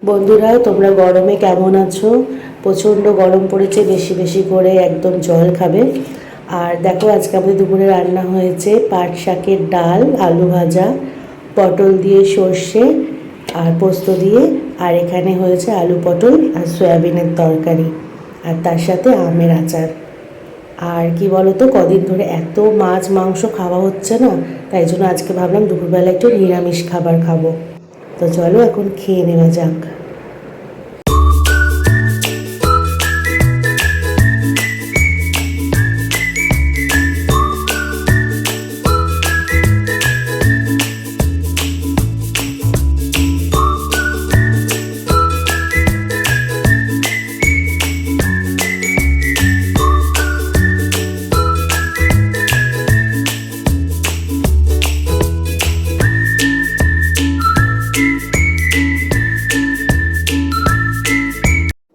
বন্ধুরা, তোমরা গরমে কেমন আছো? প্রচণ্ড গরম পড়েছে, বেশি বেশি করে একদম জল খাবে। আর দেখো, আজকে আমাদের দুপুরে রান্না হয়েছে পাট শাকের ডাল, আলু ভাজা, পটল দিয়ে সর্ষে আর পোস্ত দিয়ে, আর এখানে হয়েছে আলু পটল আর সয়াবিনের তরকারি, আর তার সাথে আমের আচার। আর কি বলো তো, কদিন ধরে এত মাছ মাংস খাওয়া হচ্ছে না, তাই জন্য আজকে ভাবলাম দুপুরবেলা একটু নিরামিষ খাবার খাবো। তো চলো এখন খেয়ে নেওয়া যাক।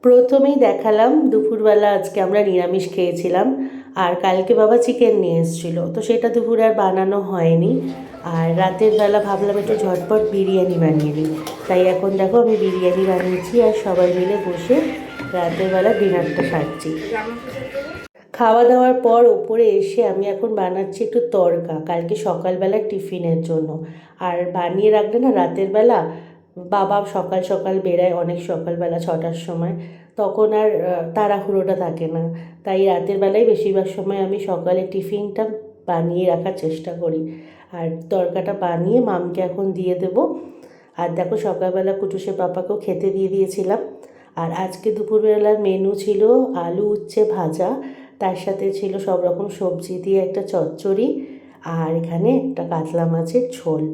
প্রথমেই দেখালাম দুপুরবেলা আজকে আমরা নিরামিষ খেয়েছিলাম, আর কালকে বাবা চিকেন নিয়ে এসেছিলো, তো সেটা দুপুরে আর বানানো হয়নি। আর রাতের বেলা ভাবলাম একটু ঝটপট বিরিয়ানি বানিয়ে নিই, তাই এখন দেখো আমি বিরিয়ানি বানিয়েছি আর সবাই মিলে বসে রাতের বেলা ডিনারটা সারছি। খাওয়া দাওয়ার পর ওপরে এসে আমি এখন বানাচ্ছি একটু তড়কা, কালকে সকালবেলা টিফিনের জন্য। আর বানিয়ে রাখলে না রাতের বেলা, বাবা সকাল সকাল বেরায়, অনেক সকালবেলা 6টার সময়, তখন আর তাড়াহুড়োটা থাকে না। তাই রাতের বেলায় বেশিরভাগ সময় আমি সকালে টিফিনটা বানিয়ে রাখার চেষ্টা করি। আর তড়কাটা বানিয়ে মামকে এখন দিয়ে দেবো। আর দেখো, সকালবেলা কুটুসে পাপাকেও খেতে দিয়ে দিয়েছিলাম। আর আজকে দুপুরবেলার মেনু ছিল আলু উচ্ছে ভাজা, তার সাথে ছিল সব রকম সবজি দিয়ে একটা চচ্চড়ি, আর এখানে একটা কাতলা মাছের ঝোল।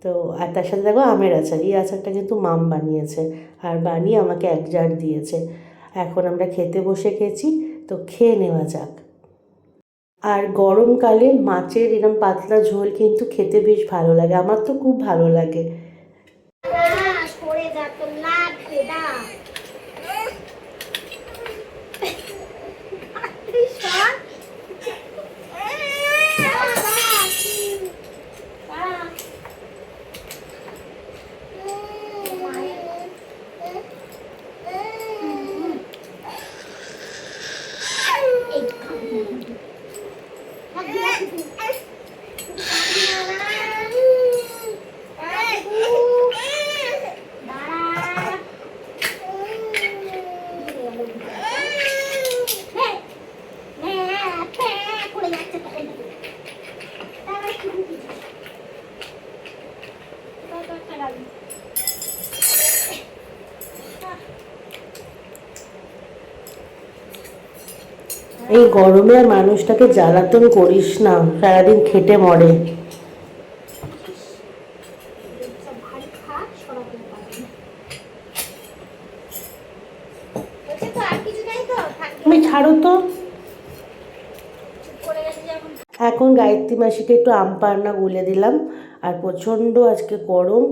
তো আর তার সাথে দেখো আমের আচার, এই আচারটা কিন্তু মাম বানিয়েছে, আর বানিয়ে আমাকে 1 জার দিয়েছে। এখন আমরা খেতে বসে গেছি, তো খেয়ে নেওয়া যাক। আর গরমকালে মাছের এরম পাতলা ঝোল কিন্তু খেতে বেশ ভালো লাগে, আমার তো খুব ভালো লাগে। এই গরমে আর মানুষটাকে জ্বালাতন করিস না, সারাদিন খেটে মরে। তুমি ছাড়ো তো। এখন গায়ত্রী মাসিকে একটু আম পান্না গুলে দিলাম, আর প্রচণ্ড আজকে গরম,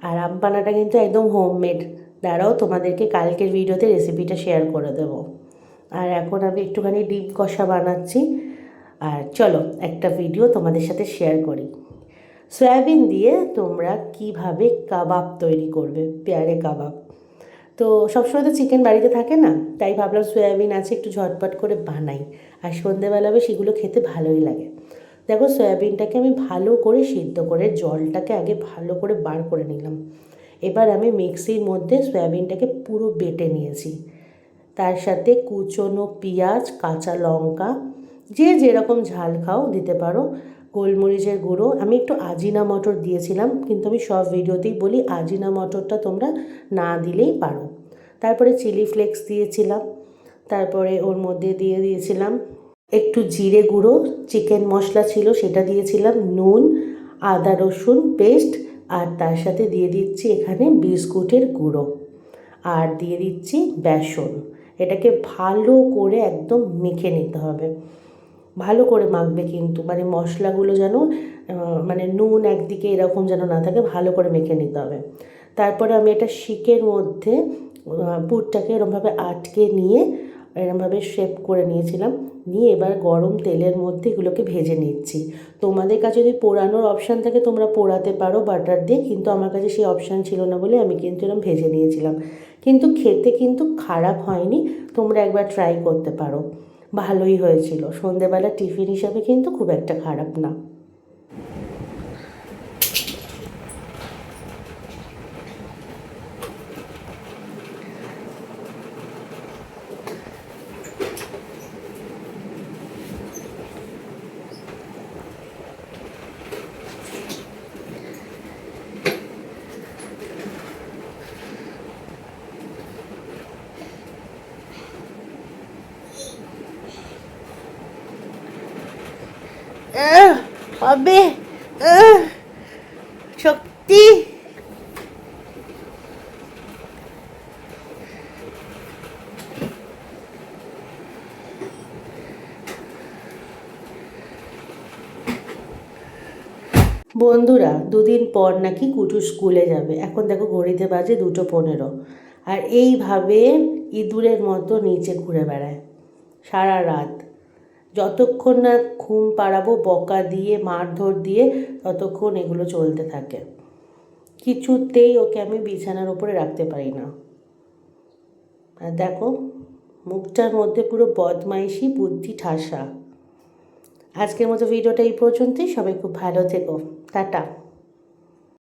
আর আম পান্নাটা কিন্তু একদম হোমমেড। দাঁড়াও, তোমাদেরকে কালকের ভিডিওতে রেসিপিটা শেয়ার করে দেবো। আর এখন আমি একটুখানি ডিম কষা বানাচ্ছি, আর চলো একটা ভিডিও তোমাদের সাথে শেয়ার করি। সয়াবিন দিয়ে তোমরা কিভাবে কাবাব তৈরি করবে, পেয়ারে কাবাব। তো সবসময় তো চিকেন বাড়িতে থাকে না, তাই ভাবলাম সয়াবিন আছে, একটু ঝটপট করে বানাই, আর সন্ধেবেলা সেগুলো খেতে ভালোই লাগে। দেখো, সয়াবিনটাকে আমি ভালো করে সিদ্ধ করে জলটাকে আগে ভালো করে বার করে নিলাম। এবার আমি মিক্সির মধ্যে সয়াবিনটাকে পুরো বেটে নিয়েছি। তার সাথে কুচনো পেঁয়াজ, কাঁচা লঙ্কা, যে যেরকম ঝাল খাও দিতে পারো, গোলমরিচের গুঁড়ো, আমি একটু আজিনা মটর দিয়েছিলাম, কিন্তু আমি সব ভিডিওতেই বলি আজিনা মটরটা তোমরা না দিলেই পারো। তারপরে চিলি ফ্লেক্স দিয়েছিলাম, তারপরে ওর মধ্যে দিয়ে দিয়েছিলাম একটু জিরে গুঁড়ো, চিকেন মশলা ছিল সেটা দিয়েছিলাম, নুন, আদা রসুন পেস্ট, আর তার সাথে দিয়ে দিচ্ছি এখানে বিস্কুটের গুঁড়ো, আর দিয়ে দিচ্ছি বেসন। এটাকে ভালো করে একদম মেখে নিতে হবে, ভালো করে মাখবে কিন্তু, মানে মশলাগুলো যেন মানে নুন একদিকে এরকম যেন না থাকে, ভালো করে মেখে নিতে হবে। তারপরে আমি একটা শিকের মধ্যে পুরটাকে এরকমভাবে আটকে নিয়ে এরমভাবে শেপ করে নিয়েছিলাম, নিয়ে এবার গরম তেলের মধ্যে এগুলোকে ভেজে নিচ্ছি। তোমাদের কাছে যদি পোড়ানোর অপশান থাকে তোমরা পোড়াতে পারো বাটার দিয়ে, কিন্তু আমার কাছে সেই অপশান ছিল না বলে আমি কিন্তু এরকম ভেজে নিয়েছিলাম। কিন্তু খেতে কিন্তু খারাপ হয়নি, তোমরা একবার ট্রাই করতে পারো, ভালোই হয়েছিল। সন্ধেবেলা টিফিন হিসাবে কিন্তু খুব একটা খারাপ না। হবে শক্তি। বন্ধুরা, 2 দিন পর নাকি কুটু স্কুলে যাবে। এখন দেখো ঘড়িতে বাজে 2:15, আর এইভাবে ইঁদুরের মতো নিচে ঘুরে বেড়ায় সারা রাত। যতক্ষণ না ঘুম পাড়াবো বকা দিয়ে মারধর দিয়ে, ততক্ষণ এগুলো চলতে থাকে। কিছুতেই ওকে আমি বিছানার উপরে রাখতে পারি না। আর দেখো মুখটার মধ্যে পুরো বদমাইশি, বুদ্ধি ঠাসা। আজকের মতো ভিডিওটা এই পর্যন্তই। সবাই খুব ভালো থেকো, টাটা।